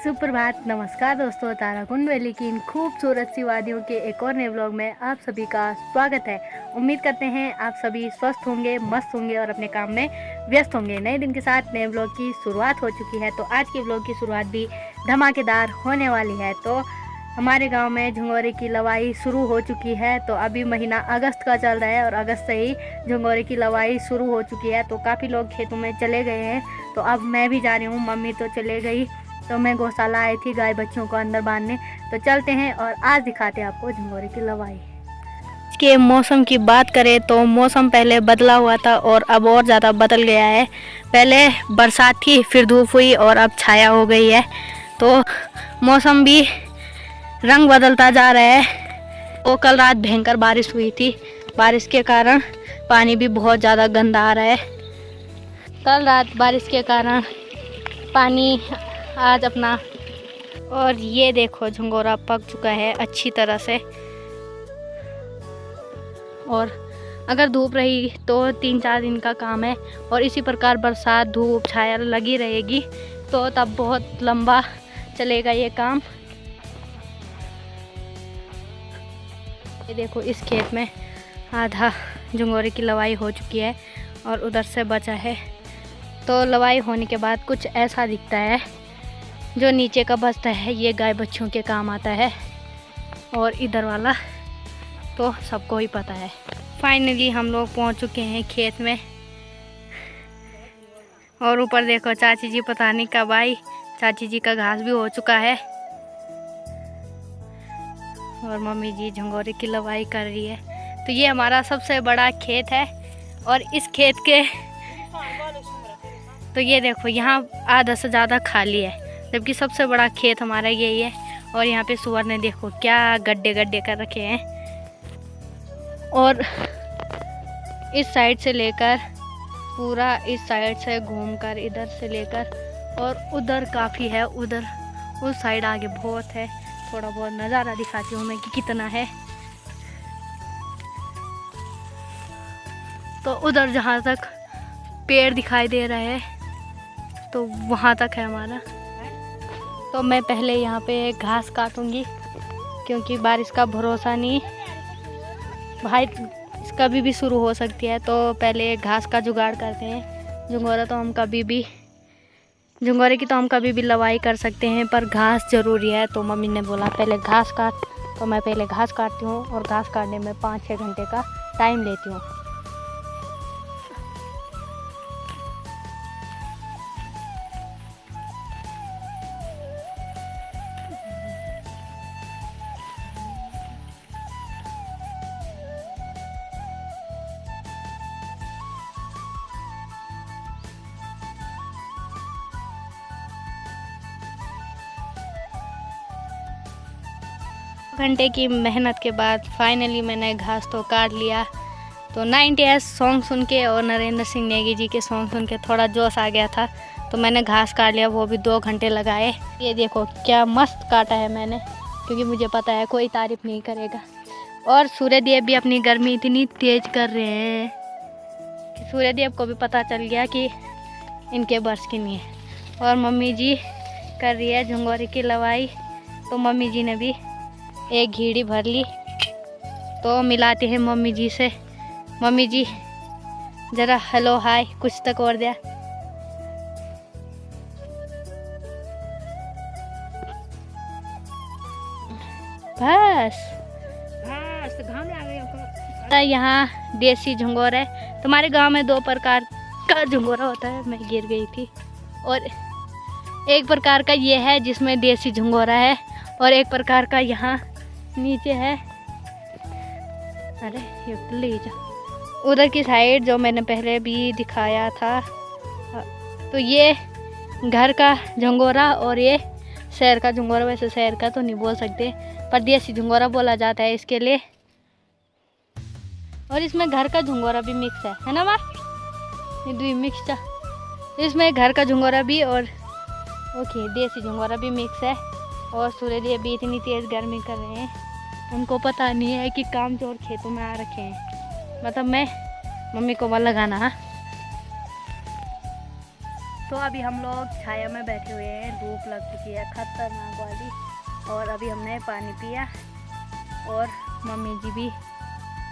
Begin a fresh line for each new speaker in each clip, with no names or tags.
सुप्रभात, नमस्कार दोस्तों। ताराकुंड वैली की इन खूबसूरत सी वादियों के एक और नए व्लॉग में आप सभी का स्वागत है। उम्मीद करते हैं आप सभी स्वस्थ होंगे, मस्त होंगे और अपने काम में व्यस्त होंगे। नए दिन के साथ नए व्लॉग की शुरुआत हो चुकी है, तो आज के व्लॉग की शुरुआत भी धमाकेदार होने वाली है। तो हमारे गांव में झंगोरे की लवाई शुरू हो चुकी है। तो अभी महीना अगस्त का चल रहा है और अगस्त से ही झंगोरे की लवाई शुरू हो चुकी है। तो काफ़ी लोग खेतों में चले गए हैं, तो अब मैं भी जा रही हूँ। मम्मी तो चले गई, तो मैं गौशाला आई थी गाय बच्चों को अंदर बांधने। तो चलते हैं और आज दिखाते हैं आपको झंगोरे की लवाई। के मौसम की बात करें तो मौसम पहले बदला हुआ था और अब और ज़्यादा बदल गया है। पहले बरसात थी, फिर धूप हुई और अब छाया हो गई है। तो मौसम भी रंग बदलता जा रहा है। तो कल रात भयंकर बारिश हुई थी, बारिश के कारण पानी भी बहुत ज़्यादा गंदा आ रहा है। कल रात बारिश के कारण पानी आज अपना, और ये देखो झंगोरा पक चुका है अच्छी तरह से। और अगर धूप रही तो 3-4 दिन का काम है, और इसी प्रकार बरसात धूप छाया लगी रहेगी तो तब बहुत लंबा चलेगा ये काम। ये देखो इस खेत में आधा झंगोरे की लवाई हो चुकी है और उधर से बचा है। तो लवाई होने के बाद कुछ ऐसा दिखता है। जो नीचे का बचता है ये गाय बच्चों के काम आता है, और इधर वाला तो सबको ही पता है। फाइनली हम लोग पहुंच चुके हैं खेत में, और ऊपर देखो चाची जी पता नहीं कब आई। चाची जी का घास भी हो चुका है और मम्मी जी झंगोरे की लवाई कर रही है। तो ये हमारा सबसे बड़ा खेत है, और इस खेत के तो ये देखो यहाँ आधा से ज़्यादा खाली है, जबकि सबसे बड़ा खेत हमारा यही है। और यहाँ पे सुअर ने देखो क्या गड्ढे गड्ढे कर रखे हैं। और इस साइड से लेकर पूरा इस साइड से घूमकर इधर से लेकर और उधर काफ़ी है, उधर उस साइड आगे बहुत है। थोड़ा बहुत नज़ारा दिखाती हूँ मैं कि कितना है। तो उधर जहाँ तक पेड़ दिखाई दे रहा है तो वहाँ तक है हमारा। तो मैं पहले यहाँ पे घास काटूंगी, क्योंकि बारिश का भरोसा नहीं, भाई कभी भी शुरू हो सकती है। तो पहले घास का जुगाड़ करते हैं। झंगोरे की तो हम कभी भी लवाई कर सकते हैं, पर घास ज़रूरी है। तो मम्मी ने बोला पहले घास काट, तो मैं पहले घास काटती हूँ, और घास काटने में 5-6 घंटे का टाइम लेती हूँ। घंटे की मेहनत के बाद फाइनली मैंने घास तो काट लिया। तो 90s सॉन्ग सुन के और नरेंद्र सिंह नेगी जी के सॉन्ग सुन के थोड़ा जोश आ गया था, तो मैंने घास काट लिया, वो भी 2 घंटे लगाए। ये देखो क्या मस्त काटा है मैंने, क्योंकि मुझे पता है कोई तारीफ़ नहीं करेगा। और सूर्यदेव भी अपनी गर्मी इतनी तेज़ कर रहे हैं कि सूर्यदेव को भी पता चल गया कि इनके बस की नहीं है। और मम्मी जी कर रही है झंगोरे की लवाई। तो मम्मी जी ने भी एक घीड़ी भर ली। तो मिलाते हैं मम्मी जी से। मम्मी जी ज़रा हेलो हाय कुछ तक और दिया। बस यहाँ देसी झंगोरा है। तुम्हारे गांव में 2 प्रकार का झंगोरा होता है, मैं गिर गई थी। और एक प्रकार का ये है जिसमें देसी झंगोरा है, और एक प्रकार का यहाँ नीचे है। अरे ये ले जा उधर की साइड जो मैंने पहले भी दिखाया था। तो ये घर का झंगोरा और ये शहर का झंगोरा। वैसे शहर का तो नहीं बोल सकते, पर देसी झंगोरा बोला जाता है इसके लिए। और इसमें घर का झंगोरा भी मिक्स है ना माँ? ये 2 मिक्स था, इसमें घर का झंगोरा भी और ओके देसी झंगोरा भी मिक्स है। और सूर्यदेव भी इतनी तेज़ गर्मी कर रहे हैं, उनको पता नहीं है कि काम चोर खेतों में आ रखे हैं। मतलब मैं मम्मी को वो लगाना। दोस्तों अभी हम लोग छाया में बैठे हुए हैं, धूप लग चुकी है खतरनाक वाली, और अभी हमने पानी पिया और मम्मी जी भी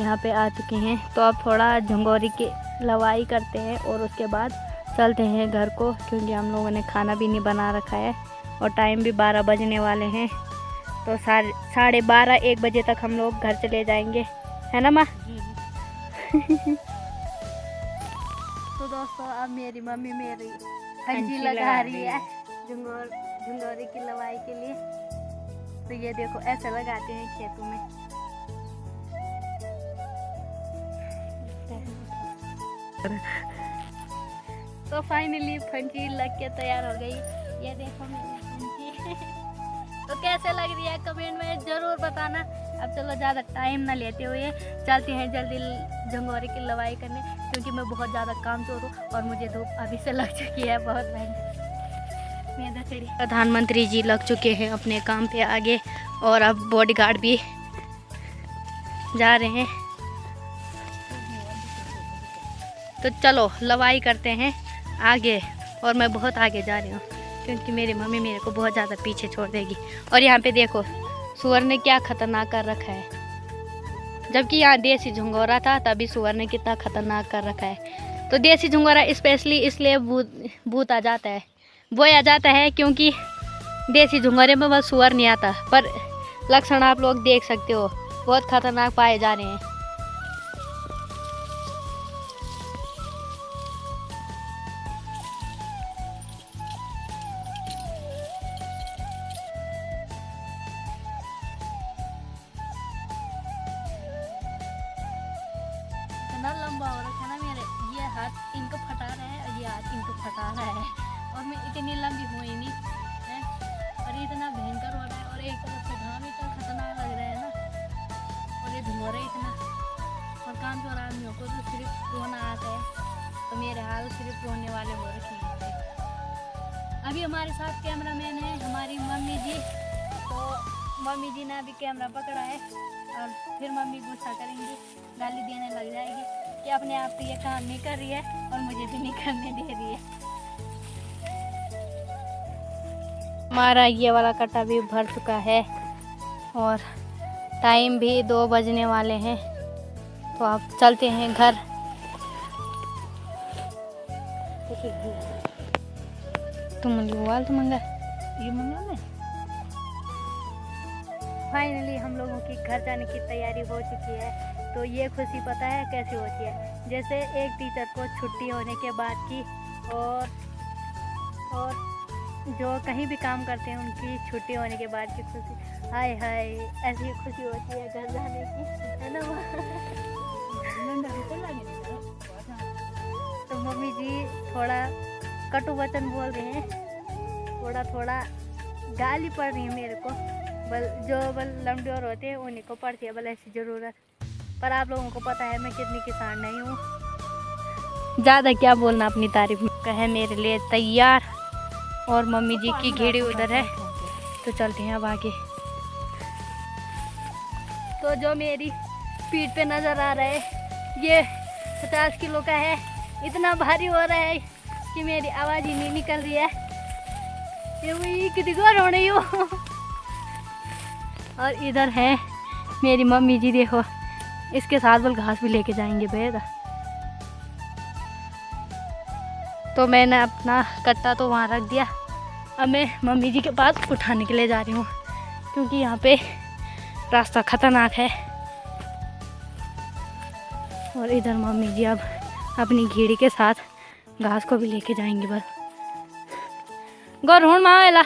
यहाँ पे आ चुके हैं। तो अब थोड़ा झंगोरी की लवाई करते हैं और उसके बाद चलते हैं घर को, क्योंकि हम लोगों ने खाना भी नहीं बना रखा है और टाइम भी 12 बजने वाले हैं। तो 12:30-1 बजे तक हम लोग घर चले जाएंगे, है ना माँ? तो दोस्तों अब मेरी मम्मी मेरी फंजी लगा रही है झंगोरी की लवाई के लिए। तो ये देखो ऐसे लगाते हैं खेतों में। तो फाइनली फंजी लग के तैयार हो गई। ये देखो मेरी फंजी। तो कैसे लग रही है कमेंट में ज़रूर बताना। अब चलो ज़्यादा टाइम ना लेते हुए चलते हैं जल्दी झंगोरी की लवाई करने, क्योंकि मैं बहुत ज़्यादा काम चोर हूँ और मुझे धूप अभी से लग चुकी है बहुत महंगी। प्रधानमंत्री जी लग चुके हैं अपने काम पे आगे और अब बॉडीगार्ड भी जा रहे हैं। तो चलो लवाई करते हैं आगे, और मैं बहुत आगे जा रही हूँ क्योंकि मेरी मम्मी मेरे को बहुत ज़्यादा पीछे छोड़ देगी। और यहाँ पे देखो सुअर ने क्या खतरनाक कर रखा है, जबकि यहाँ देसी झंगोरा था तभी सुअर ने कितना खतरनाक कर रखा है। तो देसी झंगोरा स्पेशली इसलिए भूत आ जाता है, बोया जाता है, क्योंकि देसी झंगोरे में बस सुअर नहीं आता। पर लक्षण आप लोग देख सकते हो, बहुत खतरनाक पाए जा रहे हैं। इतना लंबा हो रखा है ना मेरे, ये हाथ इनको फटा रहा है और ये हाथ इनको फटा रहा है, और मैं इतनी लंबी हुई नहीं है और इतना भयंकर हो रहा है। और एक तरफ से घाम इतना खतरनाक लग रहा है ना, और ये धुआं इतना, और काम चोर आदमियों को तो सिर्फ रोना आता है। तो मेरे हाल सिर्फ रोने वाले हो रखे हैं। अभी हमारे साथ कैमरामैन है हमारी मम्मी जी। तो मम्मी जी ने अभी कैमरा पकड़ा है और फिर मम्मी गुस्सा करेंगी, गाली देने लग जाएगी कि अपने आप तो ये काम नहीं कर रही है और मुझे भी नहीं करने दे रही है। हमारा ये वाला कट्टा भी भर चुका है और टाइम भी 2 बजने वाले हैं। तो आप चलते हैं घर। तुम मंगा ये मंगा में। फाइनली हम लोगों की घर जाने की तैयारी हो चुकी है। तो ये खुशी पता है कैसी होती है, जैसे एक टीचर को छुट्टी होने के बाद की और जो कहीं भी काम करते हैं उनकी छुट्टी होने के बाद की खुशी, हाय हाय ऐसी खुशी होती है घर जाने की, है ना। तो मम्मी जी थोड़ा कटु वचन बोल रहे हैं, थोड़ा गाली पड़ रही है मेरे को। जो लमडोर होते हैं उन्हीं को पड़ती है ऐसी ज़रूरत। पर आप लोगों को पता है मैं कितनी किसान नहीं हूँ। ज़्यादा क्या बोलना, अपनी तारीफ का है मेरे लिए तैयार। और मम्मी जी की घेड़ी उधर है। तो चलते हैं अब आगे। तो जो मेरी पीठ पे नज़र आ रहा है ये 50 किलो का है। इतना भारी हो रहा है कि मेरी आवाज़ ही नहीं निकल रही है। ये वही कितनी गौर हो रही हो। और इधर है मेरी मम्मी जी, देखो इसके साथ बल घास भी लेके जाएंगे बेटा। तो मैंने अपना कट्टा तो वहाँ रख दिया। अब मैं मम्मी जी के पास उठाने के लिए जा रही हूँ, क्योंकि यहाँ पे रास्ता खतरनाक है। और इधर मम्मी जी अब अपनी घेड़ी के साथ घास को भी लेके जाएंगे। बस गौर मावेला।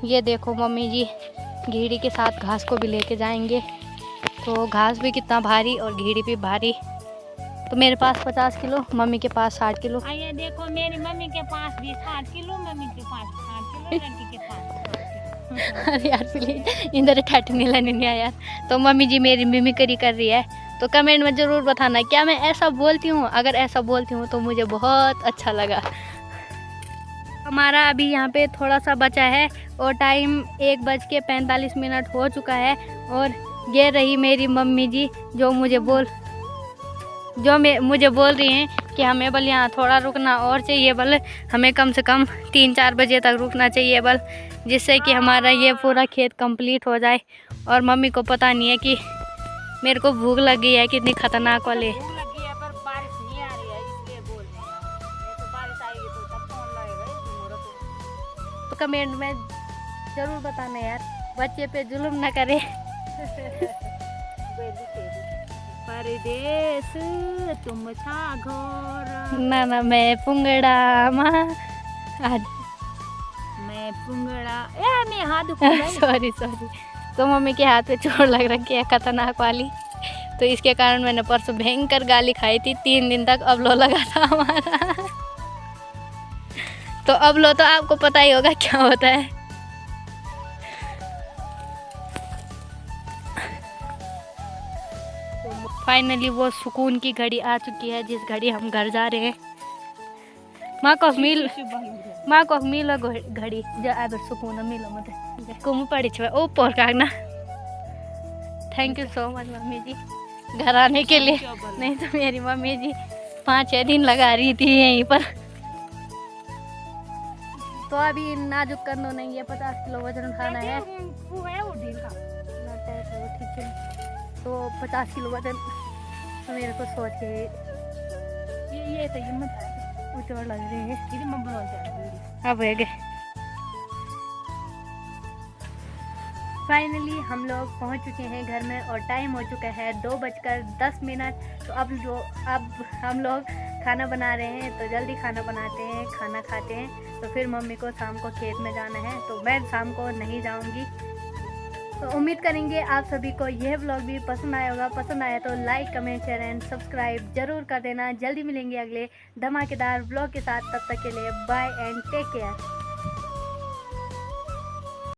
ये देखो मम्मी जी घेड़ी के साथ घास को भी लेके जाएंगे। तो घास भी कितना भारी और घेड़ी भी भारी। तो मेरे पास 50 किलो, मम्मी के पास 60 किलो।
ये देखो मेरी मम्मी के पास भी 60 किलो, मम्मी के पास 60 किलो, लड़की के पास।
अरे यार प्लीज इधर ठट नहीं लेने नहीं आया यार। तो मम्मी जी मेरी मिमिक्री कर रही है। तो कमेंट में ज़रूर बताना क्या मैं ऐसा बोलती हूँ। अगर ऐसा बोलती हूँ तो मुझे बहुत अच्छा लगा। हमारा अभी यहाँ पे थोड़ा सा बचा है और टाइम 1:45 हो चुका है। और ये रही मेरी मम्मी जी जो मुझे बोल रही हैं कि हमें बल यहाँ थोड़ा रुकना और चाहिए, बल हमें कम से कम 3-4 बजे तक रुकना चाहिए बल, जिससे कि हमारा ये पूरा खेत कंप्लीट हो जाए। और मम्मी को पता नहीं है कि मेरे को भूख लगी है कितनी खतरनाक वाली।
भूख लगी है पर बारिश नहीं आ रही है, इसलिए बोल रहे हैं। नहीं तो बारिश आएगी तो तब कौन लगेगा इस मुहूर्त
तो कमेंट में ज़रूर बताना यार, बच्चे पे जुल्म ना करे।
परदेस तुम छा घोर
ना मैं पुंगड़ा माँ आज
मैं पुंगड़ा ए मैं हाथ दुखा
सॉरी तो मम्मी के हाथ पे चोट लग रखी है खतरनाक वाली, तो इसके कारण मैंने परसों भयंकर गाली खाई थी। 3 दिन तक अबलो लगा था हमारा। तो अबलो तो आपको पता ही होगा क्या होता है। तो फाइनली वो सुकून की घड़ी आ चुकी है जिस घड़ी हम घर जा रहे हैं। माँ को मिलो घड़ी जो अब सुकून मिलो मुझे कुम पड़ी छे ऊपर कागना। Thank you so much mummy ji घर आने के लिए, नहीं तो मेरी मम्मी जी 5-6 दिन लगा रही थी यहीं पर। तो अभी नाजुक करना नहीं है, 50 किलो वजन उठाना है। ठीक है तो 50 किलो वजन तो मेरे को सोच के ये तो हिम्मत ऊँचोड़ लग रही है। अब हो गए फाइनली हम लोग पहुंच चुके हैं घर में और टाइम हो चुका है 2:10। तो अब हम लोग खाना बना रहे हैं, तो जल्दी खाना बनाते हैं, खाना खाते हैं। तो फिर मम्मी को शाम को खेत में जाना है, तो मैं शाम को नहीं जाऊंगी। तो उम्मीद करेंगे आप सभी को यह व्लॉग भी पसंद आया होगा। पसंद आया तो like comment share and subscribe जरूर कर देना। जल्दी मिलेंगे अगले धमाकेदार व्लॉग के साथ, तब तक के लिए बाय एंड टेक केयर।